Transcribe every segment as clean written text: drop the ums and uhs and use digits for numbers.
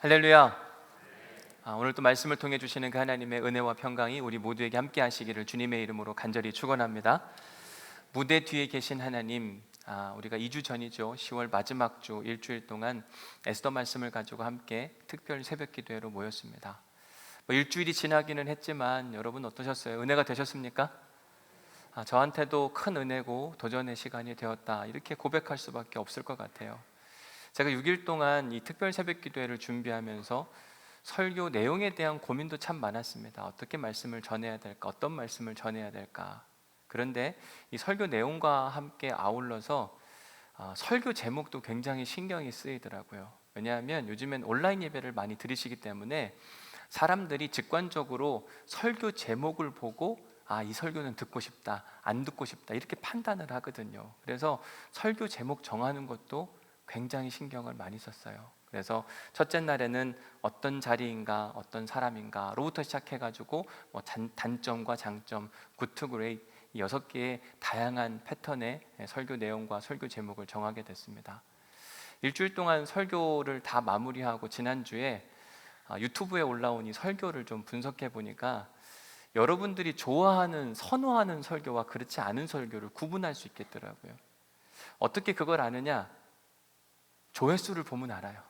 할렐루야. 오늘 또 말씀을 통해 주시는 그 하나님의 은혜와 평강이 우리 모두에게 함께 하시기를 주님의 이름으로 간절히 축원합니다. 무대 뒤에 계신 하나님, 우리가 2주 전이죠, 10월 마지막 주 일주일 동안 에스더 말씀을 가지고 함께 특별 새벽 기도회로 모였습니다. 일주일이 지나기는 했지만 여러분 어떠셨어요? 은혜가 되셨습니까? 저한테도 큰 은혜고 도전의 시간이 되었다, 이렇게 고백할 수밖에 없을 것 같아요. 제가 6일 동안 이 특별 새벽 기도회를 준비하면서 설교 내용에 대한 고민도 참 많았습니다. 어떻게 말씀을 전해야 될까? 어떤 말씀을 전해야 될까? 그런데 이 설교 내용과 함께 아울러서 설교 제목도 굉장히 신경이 쓰이더라고요. 왜냐하면 요즘엔 온라인 예배를 많이 들으시기 때문에 사람들이 직관적으로 설교 제목을 보고 이 설교는 듣고 싶다, 안 듣고 싶다, 이렇게 판단을 하거든요. 그래서 설교 제목 정하는 것도 굉장히 신경을 많이 썼어요. 그래서 첫째 날에는 어떤 자리인가, 어떤 사람인가로부터 시작해가지고 단점과 장점, 굿투 그레이트, 이 6개의 다양한 패턴의 설교 내용과 설교 제목을 정하게 됐습니다. 일주일 동안 설교를 다 마무리하고 지난주에 유튜브에 올라온 이 설교를 좀 분석해 보니까 여러분들이 좋아하는, 선호하는 설교와 그렇지 않은 설교를 구분할 수 있겠더라고요. 어떻게 그걸 아느냐? 조회수를 보면 알아요.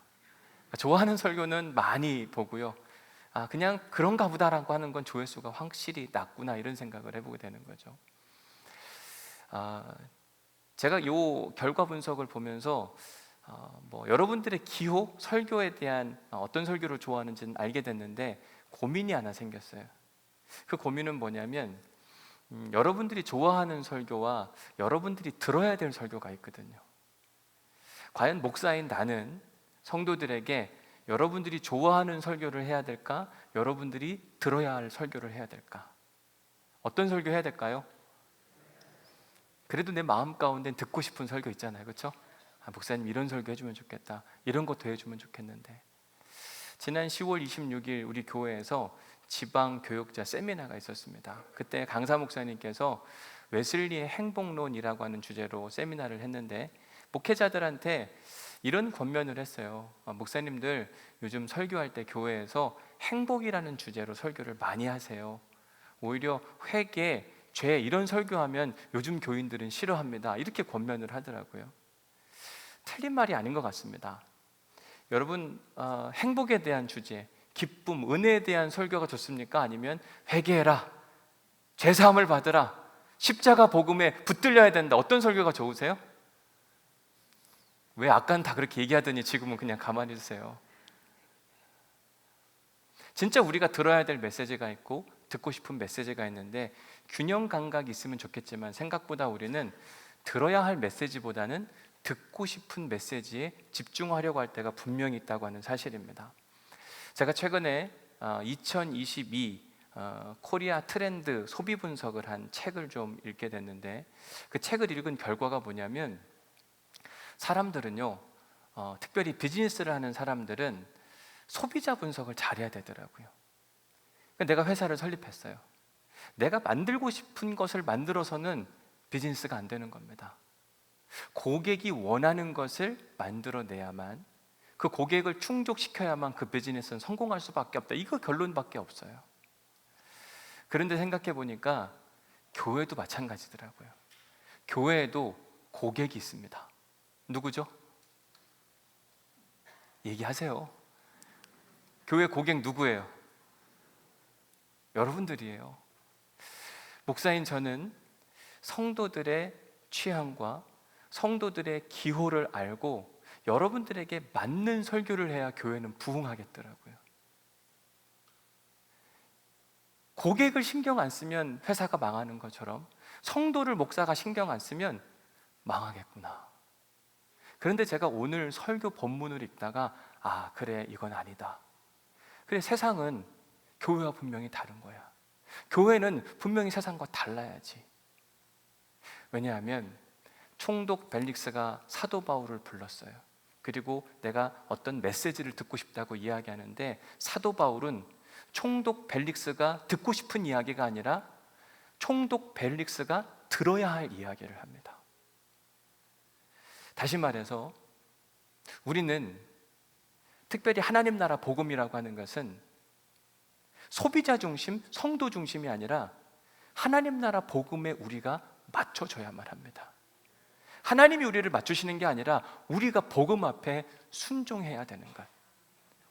좋아하는 설교는 많이 보고요, 그냥 그런가 보다라고 하는 건 조회수가 확실히 낮구나, 이런 생각을 해보게 되는 거죠. 제가 이 결과 분석을 보면서 여러분들의 기호, 설교에 대한 어떤 설교를 좋아하는지는 알게 됐는데 고민이 하나 생겼어요. 그 고민은 뭐냐면 여러분들이 좋아하는 설교와 여러분들이 들어야 될 설교가 있거든요. 과연 목사인 나는 성도들에게 여러분들이 좋아하는 설교를 해야 될까? 여러분들이 들어야 할 설교를 해야 될까? 어떤 설교 해야 될까요? 그래도 내 마음 가운데 듣고 싶은 설교 있잖아요, 그렇죠? 목사님 이런 설교 해주면 좋겠다, 이런 것도 해주면 좋겠는데. 지난 10월 26일 우리 교회에서 지방 교육자 세미나가 있었습니다. 그때 강사 목사님께서 웨슬리의 행복론이라고 하는 주제로 세미나를 했는데 목회자들한테 이런 권면을 했어요. 목사님들 요즘 설교할 때 교회에서 행복이라는 주제로 설교를 많이 하세요. 오히려 회개, 죄, 이런 설교하면 요즘 교인들은 싫어합니다, 이렇게 권면을 하더라고요. 틀린 말이 아닌 것 같습니다. 여러분, 행복에 대한 주제, 기쁨, 은혜에 대한 설교가 좋습니까? 아니면 회개해라, 죄사함을 받으라, 십자가 복음에 붙들려야 된다, 어떤 설교가 좋으세요? 왜 아까는 다 그렇게 얘기하더니 지금은 그냥 가만히 있으세요? 진짜 우리가 들어야 될 메시지가 있고 듣고 싶은 메시지가 있는데 균형 감각이 있으면 좋겠지만 생각보다 우리는 들어야 할 메시지보다는 듣고 싶은 메시지에 집중하려고 할 때가 분명히 있다고 하는 사실입니다. 제가 최근에 2022 코리아 트렌드 소비 분석을 한 책을 좀 읽게 됐는데 그 책을 읽은 결과가 뭐냐면 사람들은요, 특별히 비즈니스를 하는 사람들은 소비자 분석을 잘해야 되더라고요. 내가 회사를 설립했어요. 내가 만들고 싶은 것을 만들어서는 비즈니스가 안 되는 겁니다. 고객이 원하는 것을 만들어내야만, 그 고객을 충족시켜야만 그 비즈니스는 성공할 수밖에 없다, 이거 결론밖에 없어요. 그런데 생각해 보니까 교회도 마찬가지더라고요. 교회에도 고객이 있습니다. 누구죠? 얘기하세요. 교회 고객 누구예요? 여러분들이에요. 목사인 저는 성도들의 취향과 성도들의 기호를 알고 여러분들에게 맞는 설교를 해야 교회는 부흥하겠더라고요. 고객을 신경 안 쓰면 회사가 망하는 것처럼 성도를 목사가 신경 안 쓰면 망하겠구나. 그런데 제가 오늘 설교 본문을 읽다가 그래, 이건 아니다. 그래, 세상은 교회와 분명히 다른 거야. 교회는 분명히 세상과 달라야지. 왜냐하면 총독 벨릭스가 사도 바울을 불렀어요. 그리고 내가 어떤 메시지를 듣고 싶다고 이야기하는데 사도 바울은 총독 벨릭스가 듣고 싶은 이야기가 아니라 총독 벨릭스가 들어야 할 이야기를 합니다. 다시 말해서 우리는 특별히 하나님 나라 복음이라고 하는 것은 소비자 중심, 성도 중심이 아니라 하나님 나라 복음에 우리가 맞춰줘야만 합니다. 하나님이 우리를 맞추시는 게 아니라 우리가 복음 앞에 순종해야 되는 것.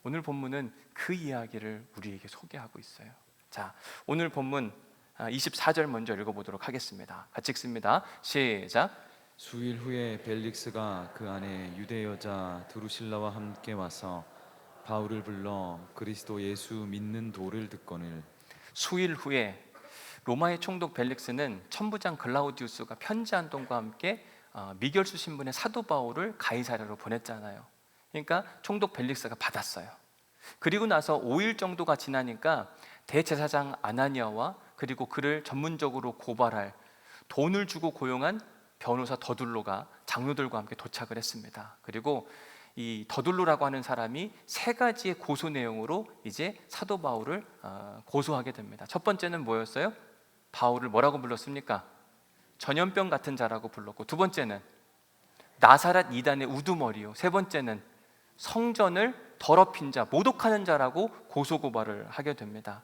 오늘 본문은 그 이야기를 우리에게 소개하고 있어요. 자, 오늘 본문 24절 먼저 읽어보도록 하겠습니다. 같이 읽습니다. 시작. 수일 후에 벨릭스가 그 안에 유대 여자 드루실라와 함께 와서 바울을 불러 그리스도 예수 믿는 도를 듣거늘. 수일 후에 로마의 총독 벨릭스는 천부장 글라우디우스가 편지 한 통과 함께 미결수 신분의 사도 바울을 가이사랴로 보냈잖아요. 그러니까 총독 벨릭스가 받았어요. 그리고 나서 5일 정도가 지나니까 대제사장 아나니아와 그리고 그를 전문적으로 고발할 돈을 주고 고용한 변호사 더둘로가 장로들과 함께 도착을 했습니다. 그리고 이 더둘로라고 하는 사람이 세 가지의 고소 내용으로 이제 사도 바울을 고소하게 됩니다. 첫 번째는 뭐였어요? 바울을 뭐라고 불렀습니까? 전염병 같은 자라고 불렀고, 두 번째는 나사렛 이단의 우두머리요, 세 번째는 성전을 더럽힌 자, 모독하는 자라고 고소고발을 하게 됩니다.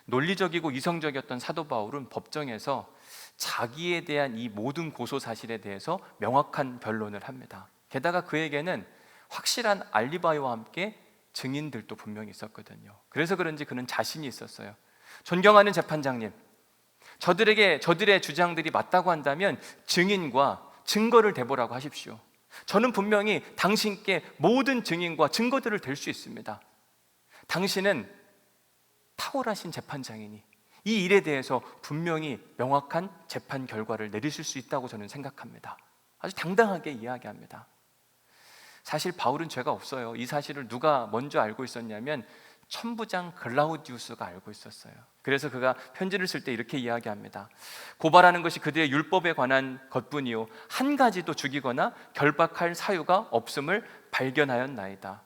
논리적이고 이성적이었던 사도 바울은 법정에서 자기에 대한 이 모든 고소 사실에 대해서 명확한 변론을 합니다. 게다가 그에게는 확실한 알리바이와 함께 증인들도 분명히 있었거든요. 그래서 그런지 그는 자신이 있었어요. 존경하는 재판장님, 저들의 주장들이 맞다고 한다면 증인과 증거를 대보라고 하십시오. 저는 분명히 당신께 모든 증인과 증거들을 댈 수 있습니다. 당신은 탁월하신 재판장이니 이 일에 대해서 분명히 명확한 재판 결과를 내리실 수 있다고 저는 생각합니다. 아주 당당하게 이야기합니다. 사실 바울은 죄가 없어요. 이 사실을 누가 먼저 알고 있었냐면 천부장 글라우디우스가 알고 있었어요. 그래서 그가 편지를 쓸 때 이렇게 이야기합니다. 고발하는 것이 그들의 율법에 관한 것뿐이요 한 가지도 죽이거나 결박할 사유가 없음을 발견하였나이다.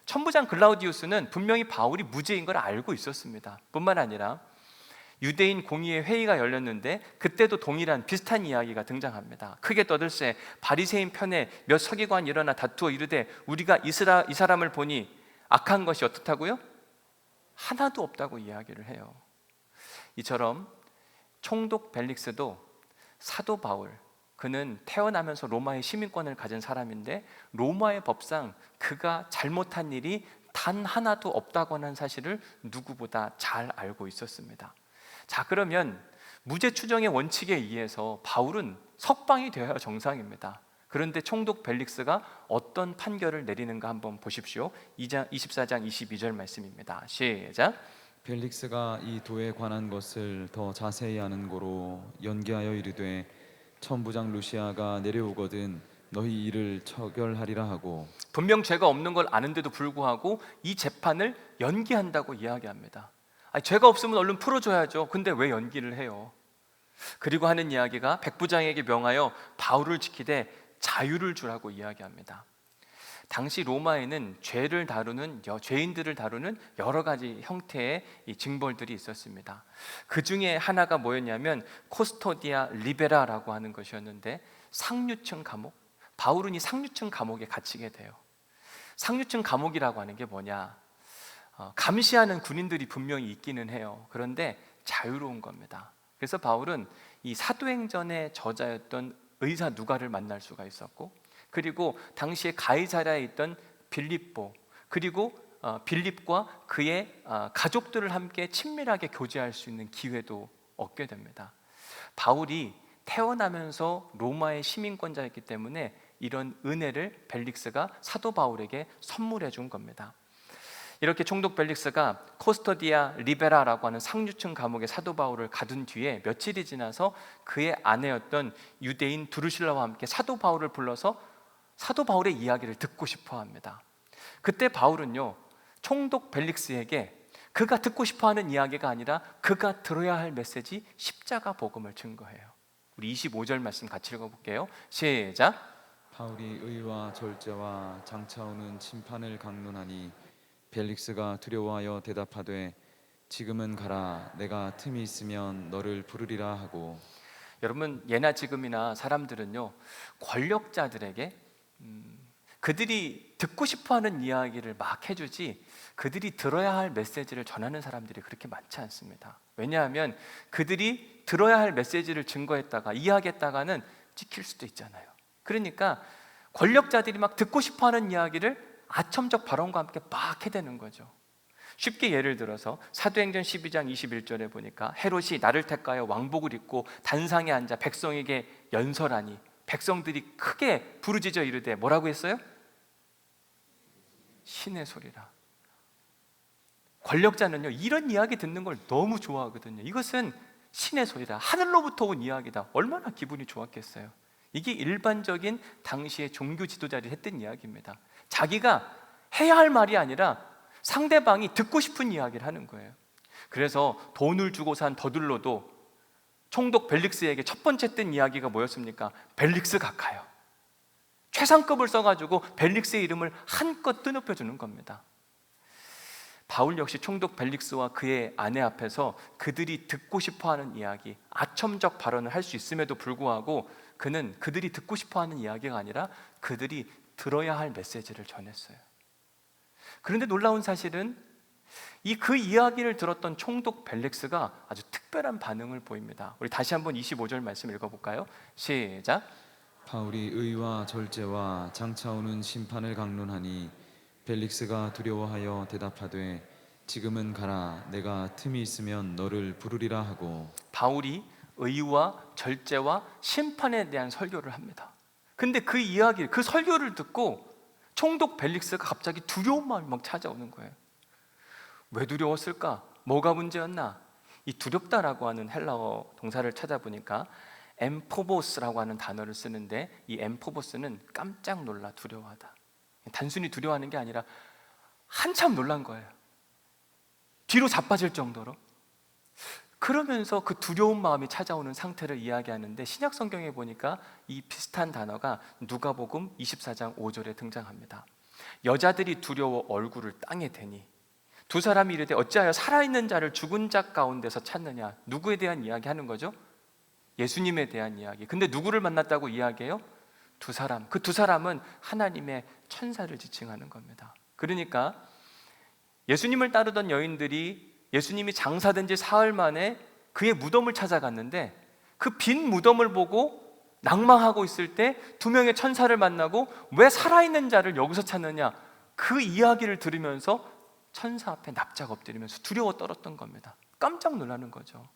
천부장 글라우디우스는 분명히 바울이 무죄인 걸 알고 있었습니다. 뿐만 아니라 유대인 공의회 회의가 열렸는데 그때도 동일한 비슷한 이야기가 등장합니다. 크게 떠들세 바리새인 편에 몇 서기관이 일어나 다투어 이르되 우리가 이 사람을 보니 악한 것이 어떻다고요? 하나도 없다고 이야기를 해요. 이처럼 총독 벨릭스도 사도 바울, 그는 태어나면서 로마의 시민권을 가진 사람인데 로마의 법상 그가 잘못한 일이 단 하나도 없다고 하는 사실을 누구보다 잘 알고 있었습니다. 자, 그러면 무죄 추정의 원칙에 의해서 바울은 석방이 되어야 정상입니다. 그런데 총독 벨릭스가 어떤 판결을 내리는가 한번 보십시오. 24장 22절 말씀입니다. 시작. 벨릭스가 이 도에 관한 것을 더 자세히 아는 고로 연기하여 이르되 천부장 루시아가 내려오거든 너희 일을 처결하리라 하고. 분명 죄가 없는 걸 아는데도 불구하고 이 재판을 연기한다고 이야기합니다. 아니, 죄가 없으면 얼른 풀어줘야죠. 근데 왜 연기를 해요? 그리고 하는 이야기가 백부장에게 명하여 바울을 지키되 자유를 주라고 이야기합니다. 당시 로마에는 죄인들을 다루는 여러 가지 형태의 이 징벌들이 있었습니다. 그 중에 하나가 뭐였냐면 코스토디아 리베라라고 하는 것이었는데 상류층 감옥, 바울은 이 상류층 감옥에 갇히게 돼요. 상류층 감옥이라고 하는 게 뭐냐? 감시하는 군인들이 분명히 있기는 해요. 그런데 자유로운 겁니다. 그래서 바울은 이 사도행전의 저자였던 의사 누가를 만날 수가 있었고, 그리고 당시에 가이사랴에 있던 빌립보, 그리고 빌립과 그의 가족들을 함께 친밀하게 교제할 수 있는 기회도 얻게 됩니다. 바울이 태어나면서 로마의 시민권자였기 때문에 이런 은혜를 벨릭스가 사도 바울에게 선물해 준 겁니다. 이렇게 총독 벨릭스가 코스토디아 리베라라고 하는 상류층 감옥에 사도 바울을 가둔 뒤에 며칠이 지나서 그의 아내였던 유대인 드루실라와 함께 사도 바울을 불러서 사도 바울의 이야기를 듣고 싶어 합니다. 그때 바울은요, 총독 벨릭스에게 그가 듣고 싶어 하는 이야기가 아니라 그가 들어야 할 메시지 십자가 복음을 증거해요. 우리 25절 말씀 같이 읽어볼게요. 시작. 바울이 의와 절제와 장차 오는 심판을 강론하니 벨릭스가 두려워하여 대답하되 지금은 가라 내가 틈이 있으면 너를 부르리라 하고. 여러분, 예나 지금이나 사람들은요 권력자들에게 그들이 듣고 싶어하는 이야기를 막 해주지 그들이 들어야 할 메시지를 전하는 사람들이 그렇게 많지 않습니다. 왜냐하면 그들이 들어야 할 메시지를 증거했다가 이야기했다가는 찍힐 수도 있잖아요. 그러니까 권력자들이 막 듣고 싶어하는 이야기를 아첨적 발언과 함께 막 해대는 거죠. 쉽게 예를 들어서 사도행전 12장 21절에 보니까 헤롯이 나를 택하여 왕복을 입고 단상에 앉아 백성에게 연설하니 백성들이 크게 부르짖어 이르되 뭐라고 했어요? 신의 소리라. 권력자는요 이런 이야기 듣는 걸 너무 좋아하거든요. 이것은 신의 소리다, 하늘로부터 온 이야기다. 얼마나 기분이 좋았겠어요. 이게 일반적인 당시의 종교 지도자들이 했던 이야기입니다. 자기가 해야 할 말이 아니라 상대방이 듣고 싶은 이야기를 하는 거예요. 그래서 돈을 주고 산 버들로도 총독 벨릭스에게 첫 번째 했던 이야기가 뭐였습니까? 벨릭스 각하요. 최상급을 써가지고 벨릭스의 이름을 한껏 뜨높여 주는 겁니다. 바울 역시 총독 벨릭스와 그의 아내 앞에서 그들이 듣고 싶어하는 이야기, 아첨적 발언을 할 수 있음에도 불구하고 그는 그들이 듣고 싶어하는 이야기가 아니라 그들이 들어야 할 메시지를 전했어요. 그런데 놀라운 사실은 그 이야기를 들었던 총독 벨릭스가 아주 특별한 반응을 보입니다. 우리 다시 한번 25절 말씀 읽어볼까요? 시작. 바울이 의와 절제와 장차오는 심판을 강론하니 벨릭스가 두려워하여 대답하되 지금은 가라 내가 틈이 있으면 너를 부르리라 하고. 바울이 의와 절제와 심판에 대한 설교를 합니다. 근데 그 이야기, 그 설교를 듣고 총독 벨릭스가 갑자기 두려운 마음이 막 찾아오는 거예요. 왜 두려웠을까? 뭐가 문제였나? 이 두렵다라고 하는 헬라어 동사를 찾아보니까 엠포보스라고 하는 단어를 쓰는데 이 엠포보스는 깜짝 놀라 두려워하다. 단순히 두려워하는 게 아니라 한참 놀란 거예요. 뒤로 자빠질 정도로. 그러면서 그 두려운 마음이 찾아오는 상태를 이야기하는데 신약 성경에 보니까 이 비슷한 단어가 누가복음 24장 5절에 등장합니다. 여자들이 두려워 얼굴을 땅에 대니 두 사람이 이르되 어찌하여 살아있는 자를 죽은 자 가운데서 찾느냐. 누구에 대한 이야기 하는 거죠? 예수님에 대한 이야기. 근데 누구를 만났다고 이야기해요? 두 사람. 그 두 사람은 하나님의 천사를 지칭하는 겁니다. 그러니까 예수님을 따르던 여인들이 예수님이 장사된 지 사흘 만에 그의 무덤을 찾아갔는데 그 빈 무덤을 보고 낭망하고 있을 때 두 명의 천사를 만나고 왜 살아있는 자를 여기서 찾느냐, 그 이야기를 들으면서 천사 앞에 납작 엎드리면서 두려워 떨었던 겁니다. 깜짝 놀라는 거죠.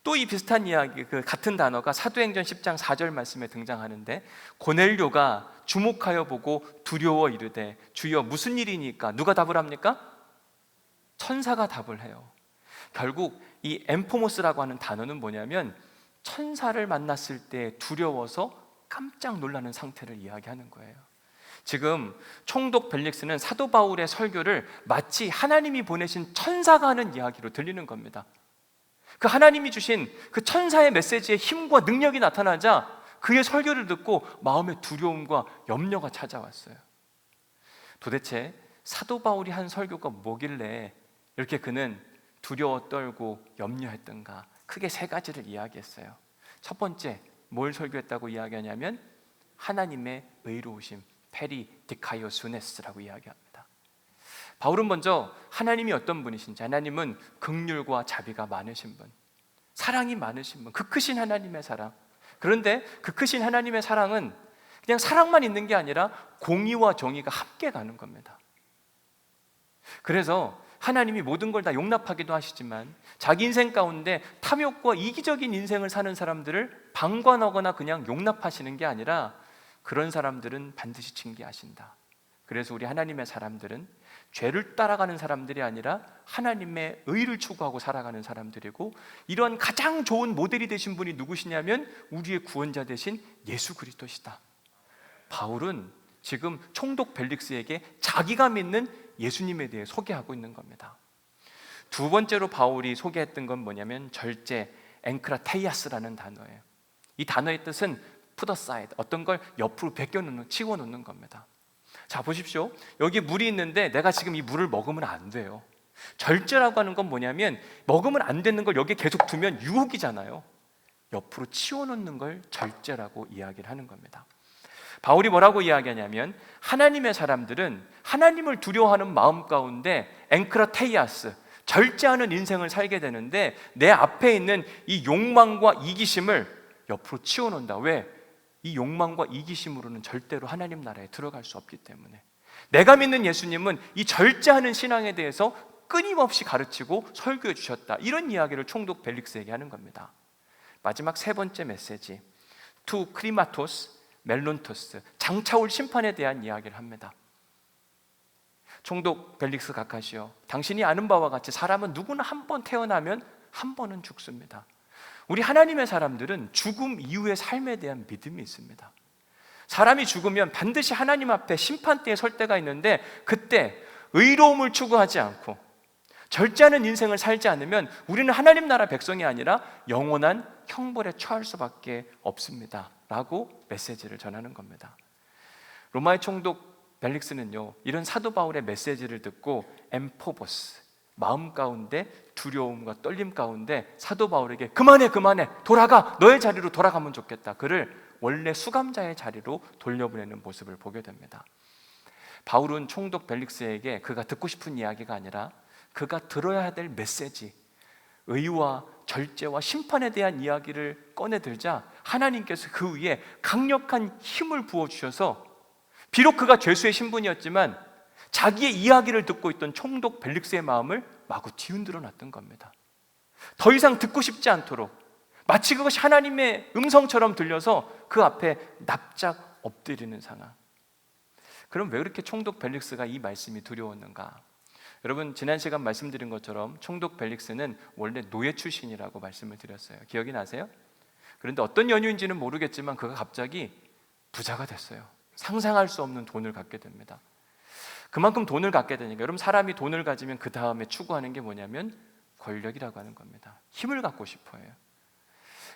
또 이 비슷한 이야기, 그 같은 단어가 사도행전 10장 4절 말씀에 등장하는데 고넬료가 주목하여 보고 두려워 이르되 주여 무슨 일이니까? 누가 답을 합니까? 천사가 답을 해요. 결국 이 엠포모스라고 하는 단어는 뭐냐면 천사를 만났을 때 두려워서 깜짝 놀라는 상태를 이야기하는 거예요. 지금 총독 벨릭스는 사도 바울의 설교를 마치 하나님이 보내신 천사가 하는 이야기로 들리는 겁니다. 그 하나님이 주신 그 천사의 메시지의 힘과 능력이 나타나자 그의 설교를 듣고 마음의 두려움과 염려가 찾아왔어요. 도대체 사도 바울이 한 설교가 뭐길래 이렇게 그는 두려워 떨고 염려했던가? 크게 세 가지를 이야기했어요. 첫 번째, 뭘 설교했다고 이야기하냐면 하나님의 의로우심, 페리디카이오수네스라고 이야기합니다. 바울은 먼저 하나님이 어떤 분이신지, 하나님은 긍휼과 자비가 많으신 분, 사랑이 많으신 분, 그 크신 하나님의 사랑. 그런데 그 크신 하나님의 사랑은 그냥 사랑만 있는 게 아니라 공의와 정의가 함께 가는 겁니다. 그래서 하나님이 모든 걸 다 용납하기도 하시지만 자기 인생 가운데 탐욕과 이기적인 인생을 사는 사람들을 방관하거나 그냥 용납하시는 게 아니라 그런 사람들은 반드시 징계하신다. 그래서 우리 하나님의 사람들은 죄를 따라가는 사람들이 아니라 하나님의 의를 추구하고 살아가는 사람들이고, 이런 가장 좋은 모델이 되신 분이 누구시냐면 우리의 구원자 되신 예수 그리스도시다. 바울은 지금 총독 벨릭스에게 자기가 믿는 예수님에 대해 소개하고 있는 겁니다. 두 번째로 바울이 소개했던 건 뭐냐면 절제, 엔크라테이아스라는 단어예요. 이 단어의 뜻은 put aside, 어떤 걸 옆으로 베껴놓는, 치워놓는 겁니다. 자, 보십시오. 여기 물이 있는데 내가 지금 이 물을 먹으면 안 돼요. 절제라고 하는 건 뭐냐면 먹으면 안 되는 걸 여기에 계속 두면 유혹이잖아요. 옆으로 치워놓는 걸 절제라고 이야기를 하는 겁니다. 바울이 뭐라고 이야기하냐면 하나님의 사람들은 하나님을 두려워하는 마음 가운데 앵크라테이아스, 절제하는 인생을 살게 되는데 내 앞에 있는 이 욕망과 이기심을 옆으로 치워놓는다. 왜? 이 욕망과 이기심으로는 절대로 하나님 나라에 들어갈 수 없기 때문에. 내가 믿는 예수님은 이 절제하는 신앙에 대해서 끊임없이 가르치고 설교해 주셨다. 이런 이야기를 총독 벨릭스에게 하는 겁니다. 마지막 세 번째 메시지, 투 크리마토스 멜론토스, 장차올 심판에 대한 이야기를 합니다. 총독 벨릭스 각하시오, 당신이 아는 바와 같이 사람은 누구나 한 번 태어나면 한 번은 죽습니다. 우리 하나님의 사람들은 죽음 이후의 삶에 대한 믿음이 있습니다. 사람이 죽으면 반드시 하나님 앞에 심판대에 설 때가 있는데 그때 의로움을 추구하지 않고 절제하는 인생을 살지 않으면 우리는 하나님 나라 백성이 아니라 영원한 형벌에 처할 수밖에 없습니다 라고 메시지를 전하는 겁니다. 로마의 총독 벨릭스는요, 이런 사도 바울의 메시지를 듣고 엠포보스, 마음 가운데 두려움과 떨림 가운데 사도 바울에게 그만해 돌아가, 너의 자리로 돌아가면 좋겠다, 그를 원래 수감자의 자리로 돌려보내는 모습을 보게 됩니다. 바울은 총독 벨릭스에게 그가 듣고 싶은 이야기가 아니라 그가 들어야 될 메시지, 의와 절제와 심판에 대한 이야기를 꺼내들자 하나님께서 그 위에 강력한 힘을 부어주셔서 비록 그가 죄수의 신분이었지만 자기의 이야기를 듣고 있던 총독 벨릭스의 마음을 마구 뒤흔들어 놨던 겁니다. 더 이상 듣고 싶지 않도록, 마치 그것이 하나님의 음성처럼 들려서 그 앞에 납작 엎드리는 상황. 그럼 왜 그렇게 총독 벨릭스가 이 말씀이 두려웠는가? 여러분, 지난 시간 말씀드린 것처럼 총독 벨릭스는 원래 노예 출신이라고 말씀을 드렸어요. 기억이 나세요? 그런데 어떤 연유인지는 모르겠지만 그가 갑자기 부자가 됐어요. 상상할 수 없는 돈을 갖게 됩니다. 그만큼 돈을 갖게 되니까, 여러분, 사람이 돈을 가지면 그 다음에 추구하는 게 뭐냐면 권력이라고 하는 겁니다. 힘을 갖고 싶어 해요.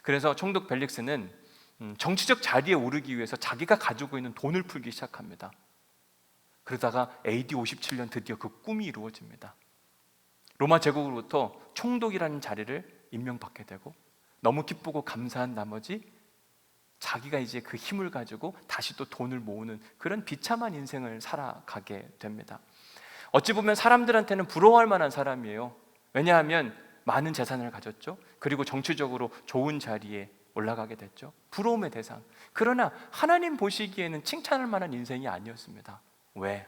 그래서 총독 벨릭스는 정치적 자리에 오르기 위해서 자기가 가지고 있는 돈을 풀기 시작합니다. 그러다가 AD 57년 드디어 그 꿈이 이루어집니다. 로마 제국으로부터 총독이라는 자리를 임명받게 되고 너무 기쁘고 감사한 나머지 자기가 이제 그 힘을 가지고 다시 또 돈을 모으는 그런 비참한 인생을 살아가게 됩니다. 어찌 보면 사람들한테는 부러워할 만한 사람이에요. 왜냐하면 많은 재산을 가졌죠. 그리고 정치적으로 좋은 자리에 올라가게 됐죠. 부러움의 대상. 그러나 하나님 보시기에는 칭찬할 만한 인생이 아니었습니다. 왜?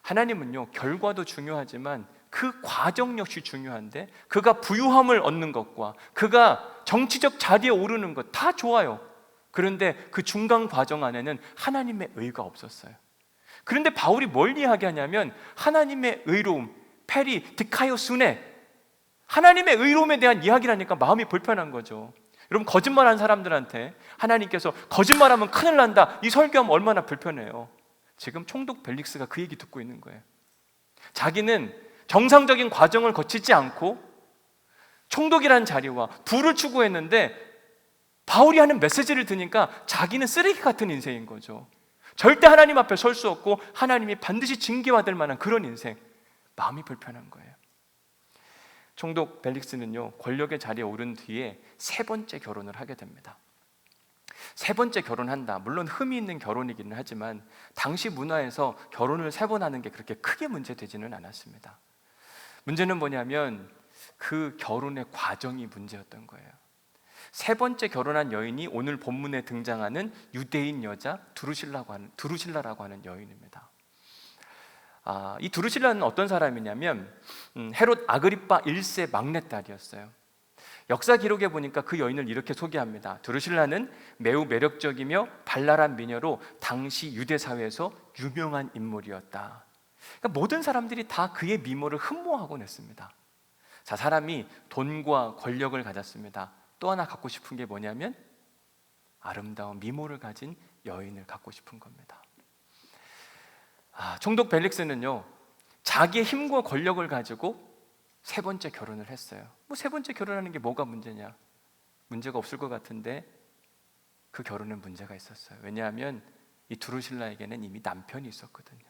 하나님은요, 결과도 중요하지만 그 과정 역시 중요한데, 그가 부유함을 얻는 것과 그가 정치적 자리에 오르는 것 다 좋아요. 그런데 그 중간 과정 안에는 하나님의 의가 없었어요. 그런데 바울이 뭘 이야기하냐면 하나님의 의로움, 페리 디카이오스네, 하나님의 의로움에 대한 이야기라니까 마음이 불편한 거죠. 여러분, 거짓말한 사람들한테 하나님께서 거짓말하면 큰일 난다, 이 설교하면 얼마나 불편해요. 지금 총독 벨릭스가 그 얘기 듣고 있는 거예요. 자기는 정상적인 과정을 거치지 않고 총독이라는 자리와 부를 추구했는데 바울이 하는 메시지를 들으니까 자기는 쓰레기 같은 인생인 거죠. 절대 하나님 앞에 설 수 없고 하나님이 반드시 징계받을 만한 그런 인생. 마음이 불편한 거예요. 총독 벨릭스는요, 권력의 자리에 오른 뒤에 세 번째 결혼을 하게 됩니다. 세 번째 결혼한다, 물론 흠이 있는 결혼이기는 하지만 당시 문화에서 결혼을 세 번 하는 게 그렇게 크게 문제되지는 않았습니다. 문제는 뭐냐면 그 결혼의 과정이 문제였던 거예요. 세 번째 결혼한 여인이 오늘 본문에 등장하는 유대인 여자 두루실라라고 하는 여인입니다. 이 두루실라는 어떤 사람이냐면 헤롯 아그리파 1세 막내딸이었어요. 역사 기록에 보니까 그 여인을 이렇게 소개합니다. 두루실라는 매우 매력적이며 발랄한 미녀로 당시 유대 사회에서 유명한 인물이었다. 그러니까 모든 사람들이 다 그의 미모를 흠모하곤 했습니다. 자, 사람이 돈과 권력을 가졌습니다. 또 하나 갖고 싶은 게 뭐냐면 아름다운 미모를 가진 여인을 갖고 싶은 겁니다. 총독 벨릭스는요, 자기의 힘과 권력을 가지고 세 번째 결혼을 했어요. 세 번째 결혼하는 게 뭐가 문제냐? 문제가 없을 것 같은데 그 결혼은 문제가 있었어요. 왜냐하면 이 두루실라에게는 이미 남편이 있었거든요.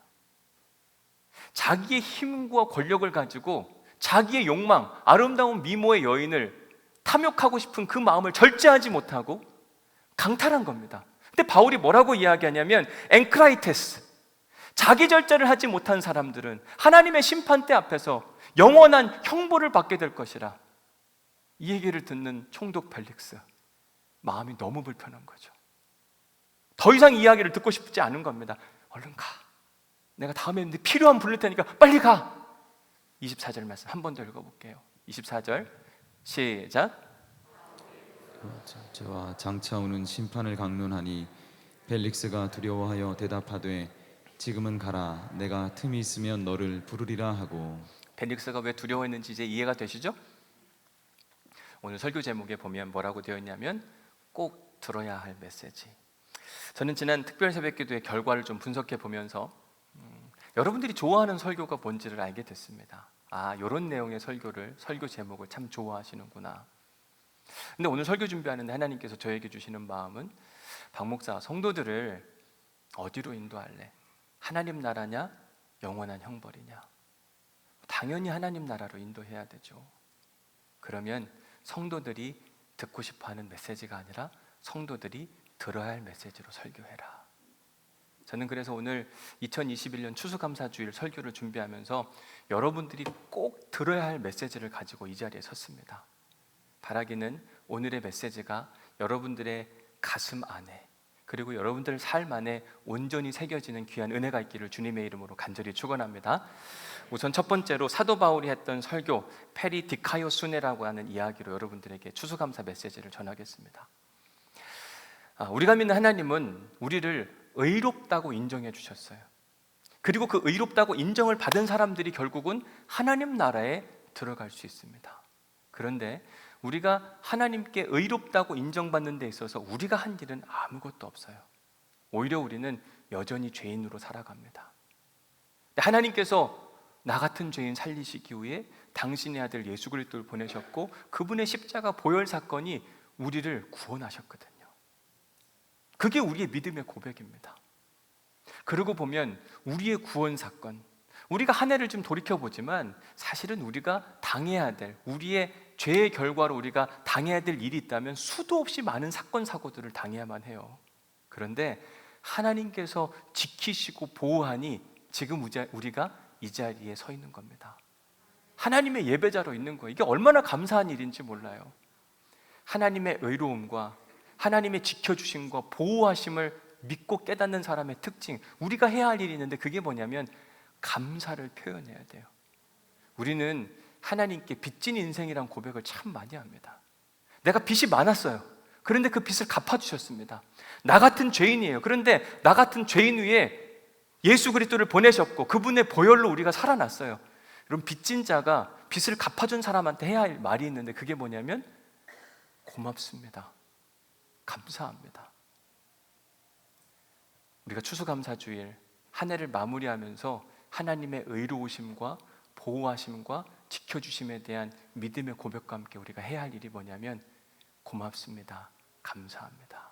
자기의 힘과 권력을 가지고 자기의 욕망, 아름다운 미모의 여인을 탐욕하고 싶은 그 마음을 절제하지 못하고 강탈한 겁니다. 근데 바울이 뭐라고 이야기하냐면 엔크라이테스, 자기 절제를 하지 못한 사람들은 하나님의 심판대 앞에서 영원한 형벌을 받게 될 것이라. 이 얘기를 듣는 총독 벨릭스, 마음이 너무 불편한 거죠. 더 이상 이야기를 듣고 싶지 않은 겁니다. 얼른 가, 내가 다음에 필요한 부를 테니까 빨리 가. 24절 말씀 한 번 더 읽어볼게요. 24절 시작. 절제와 장차오는 심판을 강론하니 벨릭스가 두려워하여 대답하되 지금은 가라, 내가 틈이 있으면 너를 부르리라 하고. 벨릭스가 왜 두려워했는지 이제 이해가 되시죠? 오늘 설교 제목에 보면 뭐라고 되어 있냐면 꼭 들어야 할 메시지. 저는 지난 특별 새벽 기도의 결과를 좀 분석해 보면서 여러분들이 좋아하는 설교가 뭔지를 알게 됐습니다. 아, 이런 내용의 설교 제목을 참 좋아하시는구나. 근데 오늘 설교 준비하는데 하나님께서 저에게 주시는 마음은, 박 목사, 성도들을 어디로 인도할래? 하나님 나라냐? 영원한 형벌이냐? 당연히 하나님 나라로 인도해야 되죠. 그러면 성도들이 듣고 싶어하는 메시지가 아니라 성도들이 들어야 할 메시지로 설교해라. 저는 그래서 오늘 2021년 추수감사주일 설교를 준비하면서 여러분들이 꼭 들어야 할 메시지를 가지고 이 자리에 섰습니다. 바라기는 오늘의 메시지가 여러분들의 가슴 안에, 그리고 여러분들 삶 안에 온전히 새겨지는 귀한 은혜가 있기를 주님의 이름으로 간절히 축원합니다. 우선 첫 번째로 사도 바울이 했던 설교, 페리 디카요 수네라고 하는 이야기로 여러분들에게 추수감사 메시지를 전하겠습니다. 우리가 믿는 하나님은 우리를 의롭다고 인정해 주셨어요. 그리고 그 의롭다고 인정을 받은 사람들이 결국은 하나님 나라에 들어갈 수 있습니다. 그런데 우리가 하나님께 의롭다고 인정받는 데 있어서 우리가 한 일은 아무것도 없어요. 오히려 우리는 여전히 죄인으로 살아갑니다. 하나님께서 나 같은 죄인 살리시기 위해 당신의 아들 예수 그리스도를 보내셨고, 그분의 십자가 보혈 사건이 우리를 구원하셨거든요. 그게 우리의 믿음의 고백입니다. 그러고 보면 우리의 구원 사건, 우리가 한 해를 좀 돌이켜보지만 사실은 우리가 당해야 될, 우리의 죄의 결과로 우리가 당해야 될 일이 있다면 수도 없이 많은 사건 사고들을 당해야만 해요. 그런데 하나님께서 지키시고 보호하니 지금 우리가 이 자리에 서 있는 겁니다. 하나님의 예배자로 있는 거예요. 이게 얼마나 감사한 일인지 몰라요. 하나님의 의로움과 하나님의 지켜주심과 보호하심을 믿고 깨닫는 사람의 특징, 우리가 해야 할 일이 있는데 그게 뭐냐면 감사를 표현해야 돼요. 우리는 하나님께 빚진 인생이란 고백을 참 많이 합니다. 내가 빚이 많았어요. 그런데 그 빚을 갚아주셨습니다. 나 같은 죄인이에요. 그런데 나 같은 죄인 위에 예수 그리스도를 보내셨고 그분의 보혈로 우리가 살아났어요. 여러분, 빚진 자가 빚을 갚아준 사람한테 해야 할 말이 있는데 그게 뭐냐면 고맙습니다. 감사합니다. 우리가 추수감사주일 한 해를 마무리하면서 하나님의 의로우심과 보호하심과 지켜주심에 대한 믿음의 고백과 함께 우리가 해야 할 일이 뭐냐면 고맙습니다. 감사합니다.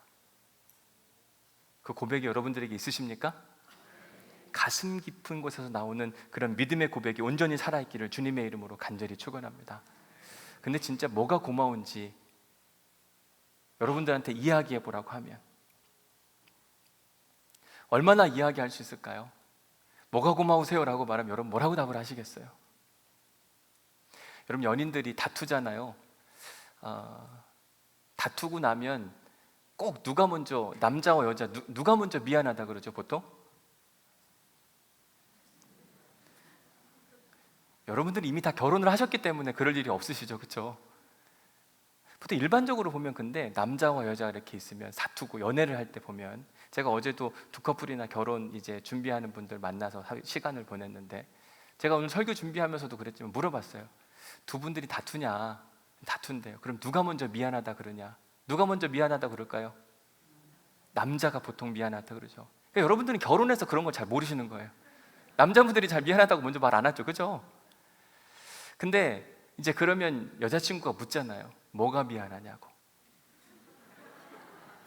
그 고백이 여러분들에게 있으십니까? 가슴 깊은 곳에서 나오는 그런 믿음의 고백이 온전히 살아있기를 주님의 이름으로 간절히 축원합니다. 근데 진짜 뭐가 고마운지 여러분들한테 이야기해 보라고 하면 얼마나 이야기할 수 있을까요? 뭐가 고마우세요? 라고 말하면 여러분 뭐라고 답을 하시겠어요? 여러분, 연인들이 다투잖아요. 다투고 나면 꼭 누가 먼저, 남자와 여자 누가 먼저 미안하다 그러죠 보통? 여러분들이 이미 다 결혼을 하셨기 때문에 그럴 일이 없으시죠, 그렇죠? 보통 일반적으로 보면 근데 남자와 여자가 이렇게 있으면 다투고 연애를 할 때 보면, 제가 어제도 두 커플이나 결혼 이제 준비하는 분들 만나서 시간을 보냈는데 제가 오늘 설교 준비하면서도 그랬지만 물어봤어요. 두 분들이 다투냐? 다툰대요. 그럼 누가 먼저 미안하다 그러냐? 누가 먼저 미안하다 그럴까요? 남자가 보통 미안하다 그러죠. 그러니까 여러분들은 결혼해서 그런 걸 잘 모르시는 거예요. 남자분들이 잘 미안하다고 먼저 말 안 하죠, 그죠? 근데 이제 그러면 여자친구가 묻잖아요. 뭐가 미안하냐고.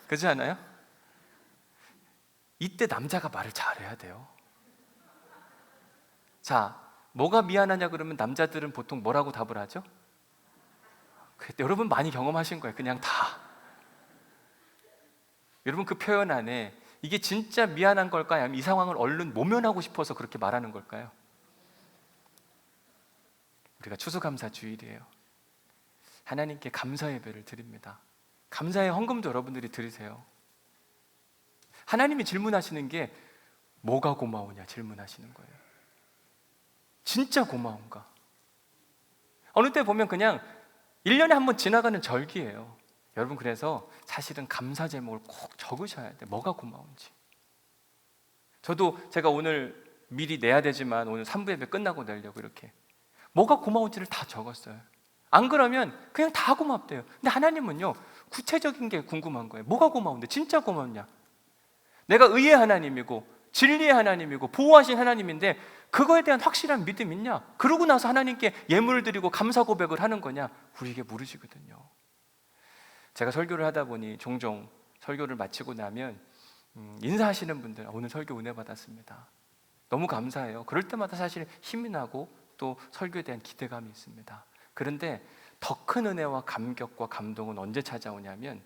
그렇지 않아요? 이때 남자가 말을 잘해야 돼요. 자, 뭐가 미안하냐 그러면 남자들은 보통 뭐라고 답을 하죠? 여러분 많이 경험하신 거예요. 그냥 다. 여러분 그 표현 안에 이게 진짜 미안한 걸까요? 아니면 이 상황을 얼른 모면하고 싶어서 그렇게 말하는 걸까요? 우리가 추수감사 주일이에요. 하나님께 감사 예배를 드립니다. 감사의 헌금도 여러분들이 드리세요. 하나님이 질문하시는 게 뭐가 고마우냐 질문하시는 거예요. 진짜 고마운가? 어느 때 보면 그냥 1년에 한 번 지나가는 절기예요. 여러분 그래서 사실은 감사 제목을 꼭 적으셔야 돼요. 뭐가 고마운지. 저도 제가 오늘 미리 내야 되지만 오늘 3부 예배 끝나고 내려고 이렇게 뭐가 고마운지를 다 적었어요. 안 그러면 그냥 다 고맙대요. 근데 하나님은요 구체적인 게 궁금한 거예요. 뭐가 고마운데 진짜 고맙냐? 내가 의의 하나님이고 진리의 하나님이고 보호하신 하나님인데 그거에 대한 확실한 믿음 있냐? 그러고 나서 하나님께 예물을 드리고 감사 고백을 하는 거냐? 우리에게 물으시거든요. 제가 설교를 하다 보니 종종 설교를 마치고 나면 인사하시는 분들 오늘 설교 은혜 받았습니다. 너무 감사해요. 그럴 때마다 사실 힘이 나고 또 설교에 대한 기대감이 있습니다. 그런데 더 큰 은혜와 감격과 감동은 언제 찾아오냐면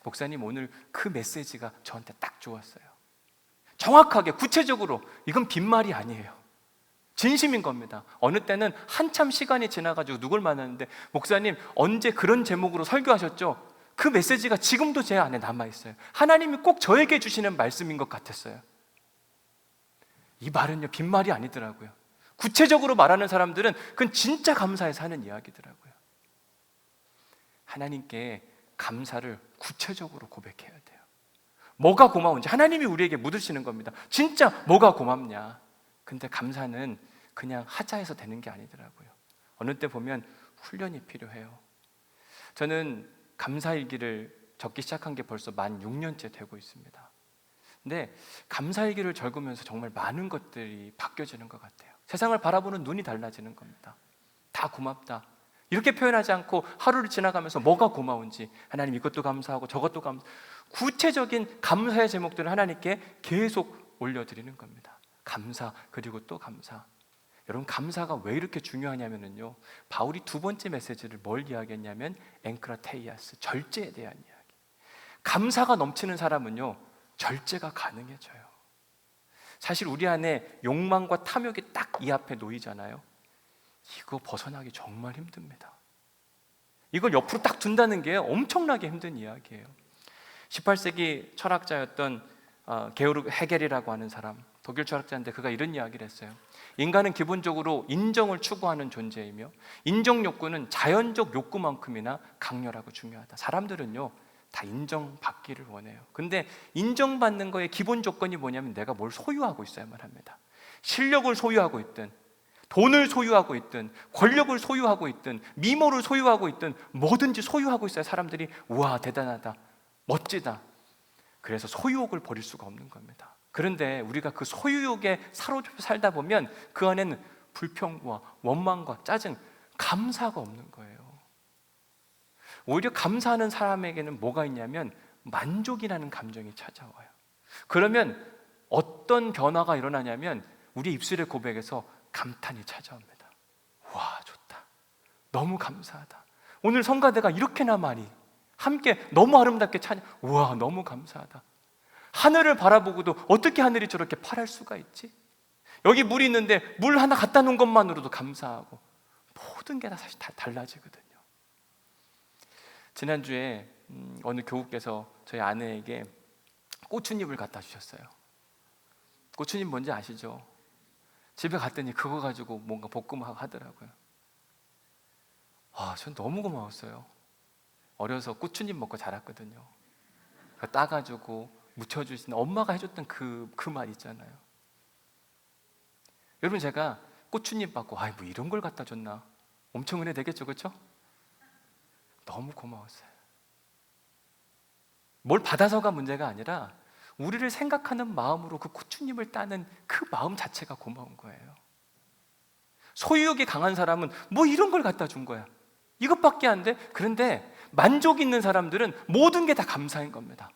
목사님 오늘 그 메시지가 저한테 딱 좋았어요. 정확하게 구체적으로 이건 빈말이 아니에요. 진심인 겁니다. 어느 때는 한참 시간이 지나가지고 누굴 만났는데 목사님 언제 그런 제목으로 설교하셨죠? 그 메시지가 지금도 제 안에 남아있어요. 하나님이 꼭 저에게 주시는 말씀인 것 같았어요. 이 말은요 빈말이 아니더라고요. 구체적으로 말하는 사람들은 그건 진짜 감사해서 하는 이야기더라고요. 하나님께 감사를 구체적으로 고백해야 돼요. 뭐가 고마운지 하나님이 우리에게 묻으시는 겁니다. 진짜 뭐가 고맙냐? 근데 감사는 그냥 하자 해서 되는 게 아니더라고요. 어느 때 보면 훈련이 필요해요. 저는 감사일기를 적기 시작한 게 벌써 만 6년째 되고 있습니다. 근데 감사일기를 적으면서 정말 많은 것들이 바뀌어지는 것 같아요. 세상을 바라보는 눈이 달라지는 겁니다. 다 고맙다 이렇게 표현하지 않고 하루를 지나가면서 뭐가 고마운지 하나님 이것도 감사하고 저것도 구체적인 감사의 제목들을 하나님께 계속 올려드리는 겁니다. 감사 그리고 또 감사. 여러분 감사가 왜 이렇게 중요하냐면요 바울이 두 번째 메시지를 뭘 이야기했냐면 엔크라테이아스 절제에 대한 이야기. 감사가 넘치는 사람은요 절제가 가능해져요. 사실 우리 안에 욕망과 탐욕이 딱 이 앞에 놓이잖아요. 이거 벗어나기 정말 힘듭니다. 이걸 옆으로 딱 둔다는 게 엄청나게 힘든 이야기예요. 18세기 철학자였던 게오르 헤겔이라고 하는 사람, 독일 철학자인데 그가 이런 이야기를 했어요. 인간은 기본적으로 인정을 추구하는 존재이며 인정 욕구는 자연적 욕구만큼이나 강렬하고 중요하다. 사람들은요 다 인정받기를 원해요. 근데 인정받는 거의 기본 조건이 뭐냐면 내가 뭘 소유하고 있어야만 합니다. 실력을 소유하고 있든 돈을 소유하고 있든 권력을 소유하고 있든 미모를 소유하고 있든 뭐든지 소유하고 있어야 사람들이 우와 대단하다 멋지다. 그래서 소유욕을 버릴 수가 없는 겁니다. 그런데 우리가 그 소유욕에 사로잡혀 살다 보면 그 안에는 불평과 원망과 짜증, 감사가 없는 거예요. 오히려 감사하는 사람에게는 뭐가 있냐면 만족이라는 감정이 찾아와요. 그러면 어떤 변화가 일어나냐면 우리 입술의 고백에서 감탄이 찾아옵니다. 와 좋다, 너무 감사하다, 오늘 성가대가 이렇게나 많이 함께 너무 아름답게 찬양, 우와 너무 감사하다. 하늘을 바라보고도 어떻게 하늘이 저렇게 파랄 수가 있지? 여기 물이 있는데 물 하나 갖다 놓은 것만으로도 감사하고 모든 게 다 사실 다 달라지거든요. 지난주에 어느 교우께서 저희 아내에게 고추잎을 갖다 주셨어요. 고추잎 뭔지 아시죠? 집에 갔더니 그거 가지고 뭔가 볶음하고 하더라고요. 전 너무 고마웠어요. 어려서 고추잎 먹고 자랐거든요. 따가지고 묻혀주신 엄마가 해줬던 그 맛 있잖아요. 여러분 제가 고추잎 받고 뭐 이런 걸 갖다 줬나 엄청 은혜 되겠죠, 그렇죠? 너무 고마웠어요. 뭘 받아서가 문제가 아니라 우리를 생각하는 마음으로 그 고추잎을 따는 그 마음 자체가 고마운 거예요. 소유욕이 강한 사람은 뭐 이런 걸 갖다 준 거야, 이것밖에 안 돼? 그런데 만족 있는 사람들은 모든 게 다 감사인 겁니다.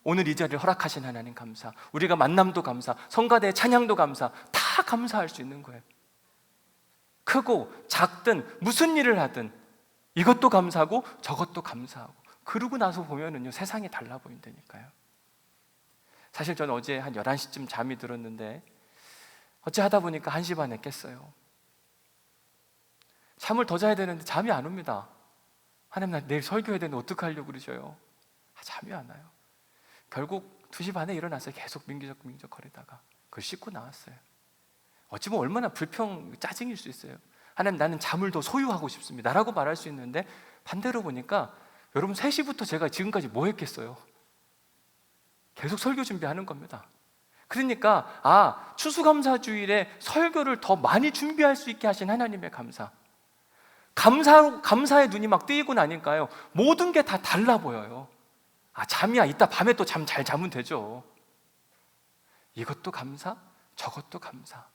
오늘 이 자리를 허락하신 하나님 감사, 우리가 만남도 감사, 성가대의 찬양도 감사, 다 감사할 수 있는 거예요. 크고 작든 무슨 일을 하든 이것도 감사하고 저것도 감사하고 그러고 나서 보면은요, 세상이 달라 보인다니까요. 사실 저는 어제 한 11시쯤 잠이 들었는데 어찌 하다 보니까 1시 반에 깼어요. 잠을 더 자야 되는데 잠이 안 옵니다. 하나님, 나 내일 설교해야 되는데 어떡하려고 그러셔요. 잠이 안 와요. 결국 2시 반에 일어나서 계속 민기적 거리다가 그걸 씻고 나왔어요. 어찌 보면 얼마나 짜증일 수 있어요. 하나님, 나는 잠을 더 소유하고 싶습니다 라고 말할 수 있는데, 반대로 보니까 여러분 3시부터 제가 지금까지 뭐 했겠어요? 계속 설교 준비하는 겁니다. 그러니까 추수감사주일에 설교를 더 많이 준비할 수 있게 하신 하나님의 감사의 눈이 막 뜨이고 나니까요, 모든 게 다 달라 보여요. 잠이야, 이따 밤에 또 잠 잘 자면 되죠. 이것도 감사, 저것도 감사.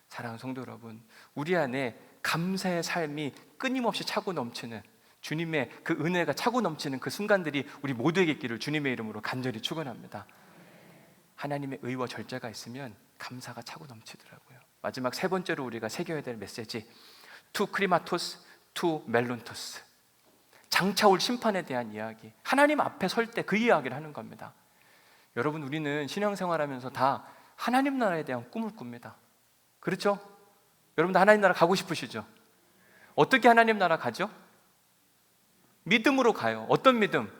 사랑하는 성도 여러분, 우리 안에 감사의 삶이 끊임없이 차고 넘치는, 주님의 그 은혜가 차고 넘치는 그 순간들이 우리 모두에게 있기를 주님의 이름으로 간절히 축원합니다. 하나님의 의와 절제가 있으면 감사가 차고 넘치더라고요. 마지막 3번째로 우리가 새겨야 될 메시지, 투 크리마토스, 투 멜론토스. 장차 올 심판에 대한 이야기, 하나님 앞에 설 때 그 이야기를 하는 겁니다. 여러분, 우리는 신앙생활하면서 다 하나님 나라에 대한 꿈을 꿉니다. 그렇죠? 여러분도 하나님 나라 가고 싶으시죠? 어떻게 하나님 나라 가죠? 믿음으로 가요. 어떤 믿음?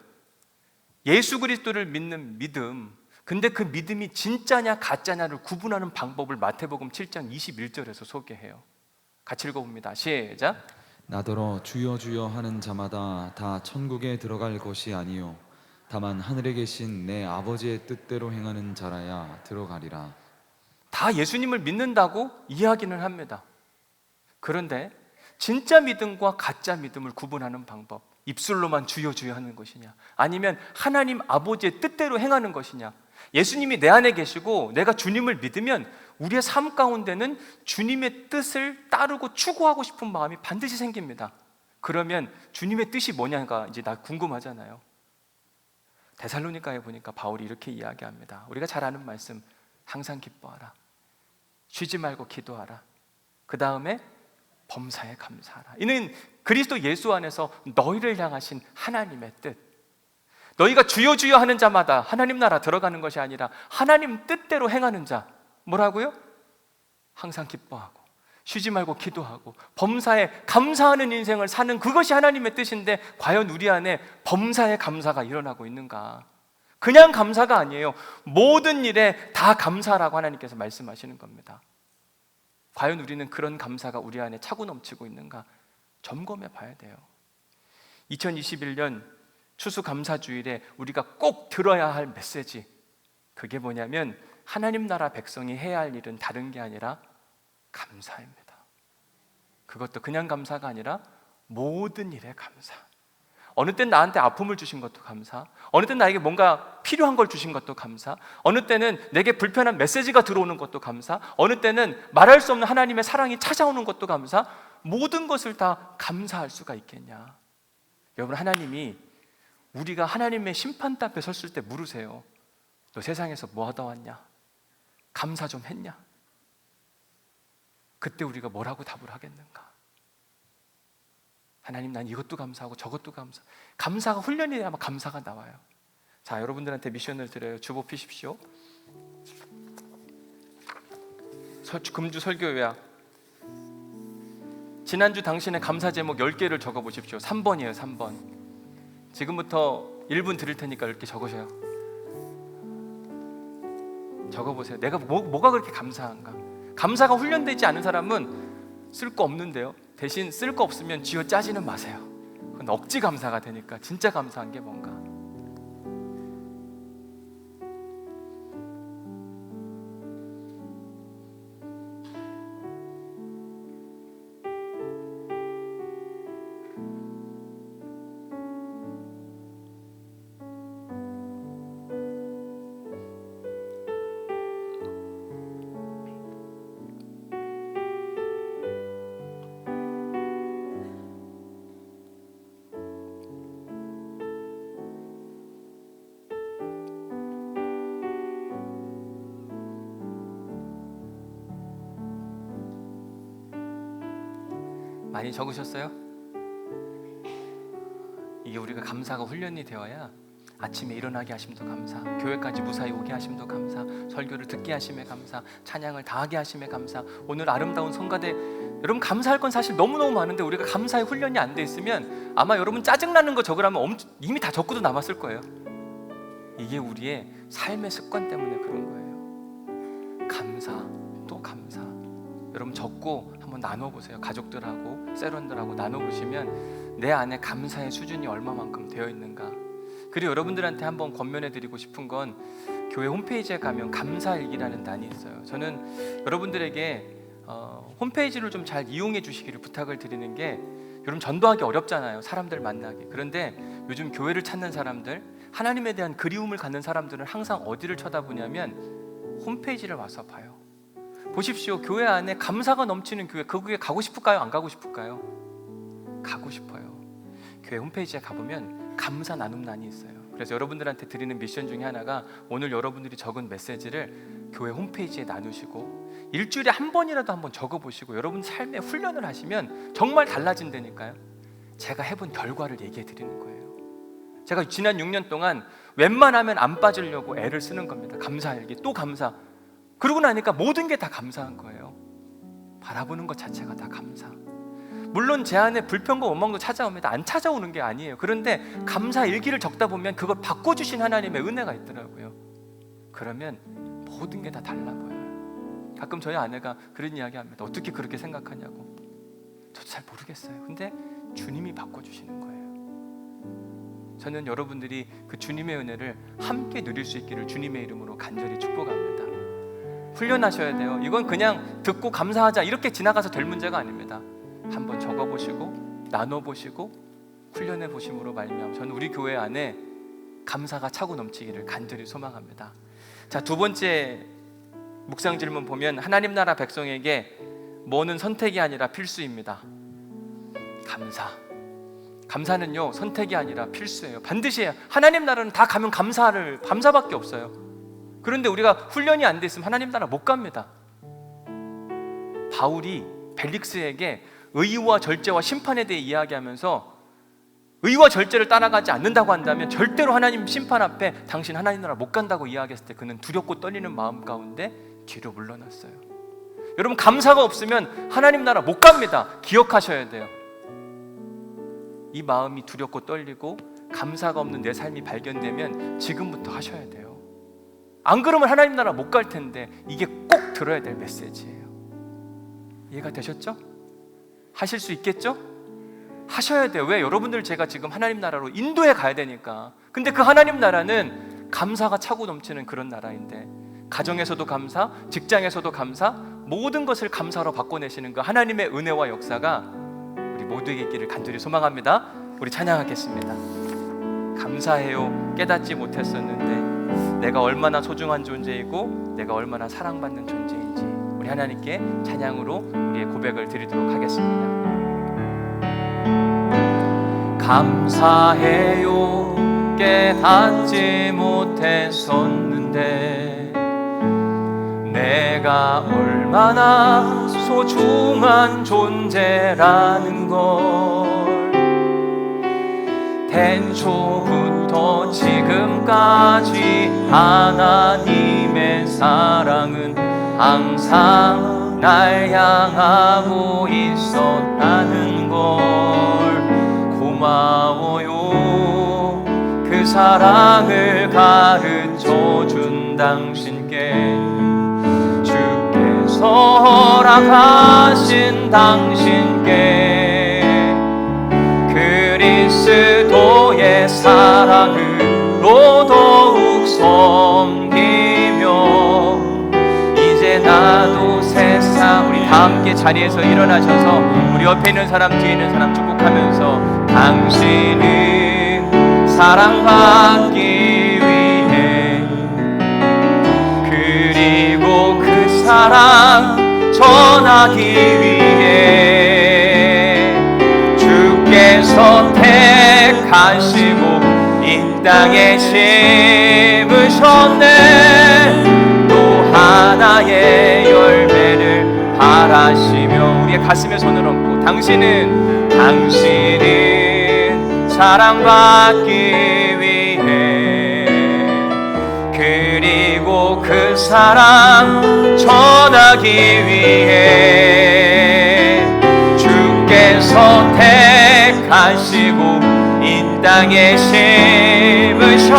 예수 그리스도를 믿는 믿음. 근데 그 믿음이 진짜냐 가짜냐를 구분하는 방법을 마태복음 7장 21절에서 소개해요. 같이 읽어봅니다. 시작. 나더러 주여 주여 하는 자마다 다 천국에 들어갈 것이 아니요 다만 하늘에 계신 내 아버지의 뜻대로 행하는 자라야 들어가리라. 다 예수님을 믿는다고 이야기는 합니다. 그런데 진짜 믿음과 가짜 믿음을 구분하는 방법, 입술로만 주여 주여 하는 것이냐, 아니면 하나님 아버지의 뜻대로 행하는 것이냐. 예수님이 내 안에 계시고 내가 주님을 믿으면 우리의 삶 가운데는 주님의 뜻을 따르고 추구하고 싶은 마음이 반드시 생깁니다. 그러면 주님의 뜻이 뭐냐가 이제 나 궁금하잖아요. 데살로니가에 보니까 바울이 이렇게 이야기합니다. 우리가 잘 아는 말씀, 항상 기뻐하라, 쉬지 말고 기도하라, 그 다음에 범사에 감사하라. 이는 그리스도 예수 안에서 너희를 향하신 하나님의 뜻. 너희가 주여 주여 하는 자마다 하나님 나라 들어가는 것이 아니라 하나님 뜻대로 행하는 자. 뭐라고요? 항상 기뻐하고 쉬지 말고 기도하고 범사에 감사하는 인생을 사는, 그것이 하나님의 뜻인데 과연 우리 안에 범사에 감사가 일어나고 있는가? 그냥 감사가 아니에요. 모든 일에 다 감사라고 하나님께서 말씀하시는 겁니다. 과연 우리는 그런 감사가 우리 안에 차고 넘치고 있는가 점검해 봐야 돼요. 2021년 추수감사주일에 우리가 꼭 들어야 할 메시지, 그게 뭐냐면 하나님 나라 백성이 해야 할 일은 다른 게 아니라 감사입니다. 그것도 그냥 감사가 아니라 모든 일에 감사. 어느 땐 나한테 아픔을 주신 것도 감사, 어느 땐 나에게 뭔가 필요한 걸 주신 것도 감사, 어느 때는 내게 불편한 메시지가 들어오는 것도 감사, 어느 때는 말할 수 없는 하나님의 사랑이 찾아오는 것도 감사. 모든 것을 다 감사할 수가 있겠냐? 여러분, 하나님이 우리가 하나님의 심판대 앞에 섰을 때 물으세요. 너 세상에서 뭐 하다 왔냐? 감사 좀 했냐? 그때 우리가 뭐라고 답을 하겠는가? 하나님, 난 이것도 감사하고 저것도 감사. 감사가 훈련이 돼야 감사가 나와요. 자, 여러분들한테 미션을 드려요. 주보 피십시오. 금주 설교 요약. 지난주 당신의 감사 제목 10개를 적어보십시오. 3번이에요. 3번. 지금부터 1분 드릴 테니까 이렇게 적으셔요. 적어보세요. 내가 뭐가 그렇게 감사한가? 감사가 훈련되지 않은 사람은 쓸 거 없는데요, 대신 쓸 거 없으면 쥐어 짜지는 마세요. 그건 억지 감사가 되니까 진짜 감사한 게 뭔가. 많이 적으셨어요? 이게 우리가 감사가 훈련이 되어야 아침에 일어나게 하심도 감사, 교회까지 무사히 오게 하심도 감사, 설교를 듣게 하심에 감사, 찬양을 다하게 하심에 감사, 오늘 아름다운 성가대, 여러분 감사할 건 사실 너무너무 많은데 우리가 감사의 훈련이 안 돼 있으면 아마 여러분 짜증나는 거 적으라면 이미 다 적고도 남았을 거예요. 이게 우리의 삶의 습관 때문에 그런 거예요. 감사, 또 감사. 여러분 적고 한번 나눠보세요. 가족들하고 세런들하고 나눠보시면 내 안에 감사의 수준이 얼마만큼 되어 있는가. 그리고 여러분들한테 한번 권면해드리고 싶은 건 교회 홈페이지에 가면 감사일기라는 단이 있어요. 저는 여러분들에게 홈페이지를 좀 잘 이용해 주시기를 부탁을 드리는 게, 여러분 전도하기 어렵잖아요. 사람들 만나기. 그런데 요즘 교회를 찾는 사람들, 하나님에 대한 그리움을 갖는 사람들은 항상 어디를 쳐다보냐면 홈페이지를 와서 봐요. 보십시오. 교회 안에 감사가 넘치는 교회, 그 교회 가고 싶을까요? 안 가고 싶을까요? 가고 싶어요. 교회 홈페이지에 가보면 감사 나눔란이 있어요. 그래서 여러분들한테 드리는 미션 중에 하나가 오늘 여러분들이 적은 메시지를 교회 홈페이지에 나누시고 일주일에 한 번이라도 한번 적어보시고 여러분 삶에 훈련을 하시면 정말 달라진다니까요. 제가 해본 결과를 얘기해 드리는 거예요. 제가 지난 6년 동안 웬만하면 안 빠지려고 애를 쓰는 겁니다. 감사일기, 또 감사. 그러고 나니까 모든 게 다 감사한 거예요. 바라보는 것 자체가 다 감사. 물론 제 안에 불평과 원망도 찾아옵니다. 안 찾아오는 게 아니에요. 그런데 감사 일기를 적다 보면 그걸 바꿔주신 하나님의 은혜가 있더라고요. 그러면 모든 게 다 달라 보여요. 가끔 저희 아내가 그런 이야기 합니다. 어떻게 그렇게 생각하냐고. 저도 잘 모르겠어요. 근데 주님이 바꿔주시는 거예요. 저는 여러분들이 그 주님의 은혜를 함께 누릴 수 있기를 주님의 이름으로 간절히 축복합니다. 훈련하셔야 돼요. 이건 그냥 듣고 감사하자 이렇게 지나가서 될 문제가 아닙니다. 한번 적어보시고 나눠보시고 훈련해 보심으로 말미암아 저는 우리 교회 안에 감사가 차고 넘치기를 간절히 소망합니다. 자, 두 번째 묵상 질문 보면 하나님 나라 백성에게 뭐는 선택이 아니라 필수입니다. 감사는요 선택이 아니라 필수예요. 반드시 해요. 하나님 나라는 다 가면 감사밖에 없어요. 그런데 우리가 훈련이 안 돼 있으면 하나님 나라 못 갑니다. 바울이 벨릭스에게 의와 절제와 심판에 대해 이야기하면서 의와 절제를 따라가지 않는다고 한다면 절대로 하나님 심판 앞에 당신 하나님 나라 못 간다고 이야기했을 때 그는 두렵고 떨리는 마음 가운데 뒤로 물러났어요. 여러분 감사가 없으면 하나님 나라 못 갑니다. 기억하셔야 돼요. 이 마음이 두렵고 떨리고 감사가 없는 내 삶이 발견되면 지금부터 하셔야 돼요. 안 그러면 하나님 나라 못 갈 텐데 이게 꼭 들어야 될 메시지예요. 이해가 되셨죠? 하실 수 있겠죠? 하셔야 돼요. 왜? 여러분들 제가 지금 하나님 나라로 인도해 가야 되니까. 근데 그 하나님 나라는 감사가 차고 넘치는 그런 나라인데 가정에서도 감사, 직장에서도 감사, 모든 것을 감사로 바꿔내시는 그 하나님의 은혜와 역사가 우리 모두에게 있기를 간절히 소망합니다. 우리 찬양하겠습니다. 감사해요. 깨닫지 못했었는데 내가 얼마나 소중한 존재이고 내가 얼마나 사랑받는 존재인지 우리 하나님께 찬양으로 우리의 고백을 드리도록 하겠습니다. 감사해요. 깨닫지 못했었는데 내가 얼마나 소중한 존재라는 걸 태초부터 지금까지 하나님의 사랑은 항상 날 향하고 있었다는 걸 고마워요. 그 사랑을 가르쳐준 당신께 주께서 허락하신 당신께 그리스도의 사랑으로 더욱 섬기며 이제 나도 세상 우리 다 함께 자리에서 일어나셔서 우리 옆에 있는 사람 뒤에 있는 사람 축복하면서 당신은 사랑받기 위해 그리고 그 사랑 전하기 위해 주께서 택하시고 이 땅에 심으셨네. 또 하나의 열매를 바라시며 우리의 가슴에 손을 얹고 당신은 사랑받기 위해 그리고 그 사랑 전하기 위해 주께서 택하시고 이 땅에 심으셨네.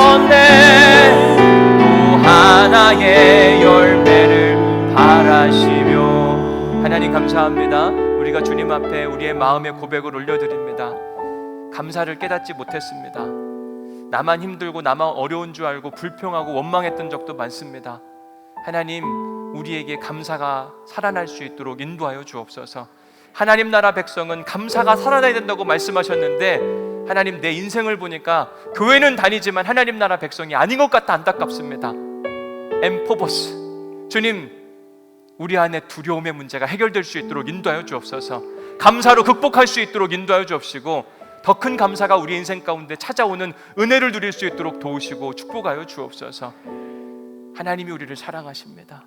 또 하나의 열매를 바라시며. 하나님 감사합니다. 우리가 주님 앞에 우리의 마음의 고백을 올려드립니다. 감사를 깨닫지 못했습니다. 나만 힘들고 나만 어려운 줄 알고 불평하고 원망했던 적도 많습니다. 하나님, 우리에게 감사가 살아날 수 있도록 인도하여 주옵소서. 하나님 나라 백성은 감사가 살아나야 된다고 말씀하셨는데, 하나님, 내 인생을 보니까 교회는 다니지만 하나님 나라 백성이 아닌 것 같아 안타깝습니다. 엠포버스, 주님, 우리 안에 두려움의 문제가 해결될 수 있도록 인도하여 주옵소서. 감사로 극복할 수 있도록 인도하여 주옵시고, 더 큰 감사가 우리 인생 가운데 찾아오는 은혜를 누릴 수 있도록 도우시고 축복하여 주옵소서. 하나님이 우리를 사랑하십니다.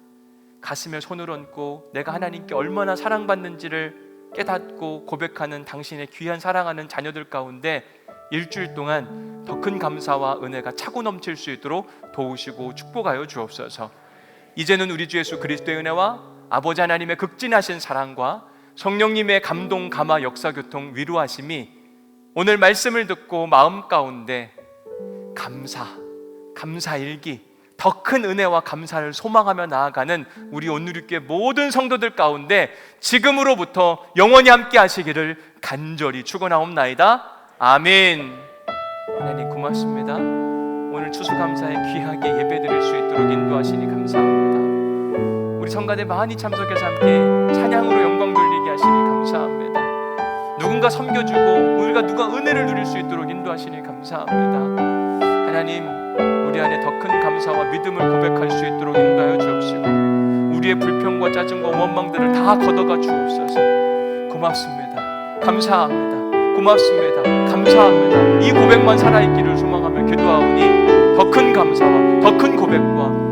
가슴에 손을 얹고 내가 하나님께 얼마나 사랑받는지를 깨닫고 고백하는 당신의 귀한 사랑하는 자녀들 가운데 일주일 동안 더 큰 감사와 은혜가 차고 넘칠 수 있도록 도우시고 축복하여 주옵소서. 이제는 우리 주 예수 그리스도의 은혜와 아버지 하나님의 극진하신 사랑과 성령님의 감동, 감화, 역사, 교통, 위로하심이 오늘 말씀을 듣고 마음 가운데 감사일기, 더 큰 은혜와 감사를 소망하며 나아가는 우리 온누리교회 모든 성도들 가운데 지금으로부터 영원히 함께 하시기를 간절히 축원하옵나이다. 아멘. 하나님 고맙습니다. 오늘 추수감사에 귀하게 예배드릴 수 있도록 인도하시니 감사합니다. 우리 성가대 많이 참석해서 함께 찬양으로 영광 돌리게 하시니 감사합니다. 누군가 섬겨주고 우리가 누가 은혜를 누릴 수 있도록 인도하시니 감사합니다. 하나님, 우리 안에 더 큰 감사와 믿음을 고백할 수 있도록 인도하여 주옵시고, 우리의 불평과 짜증과 원망들을 다 걷어가 주옵소서. 고맙습니다. 감사합니다. 고맙습니다. 감사합니다. 이 고백만 살아있기를 소망하며 기도하오니 더 큰 감사와 더 큰 고백과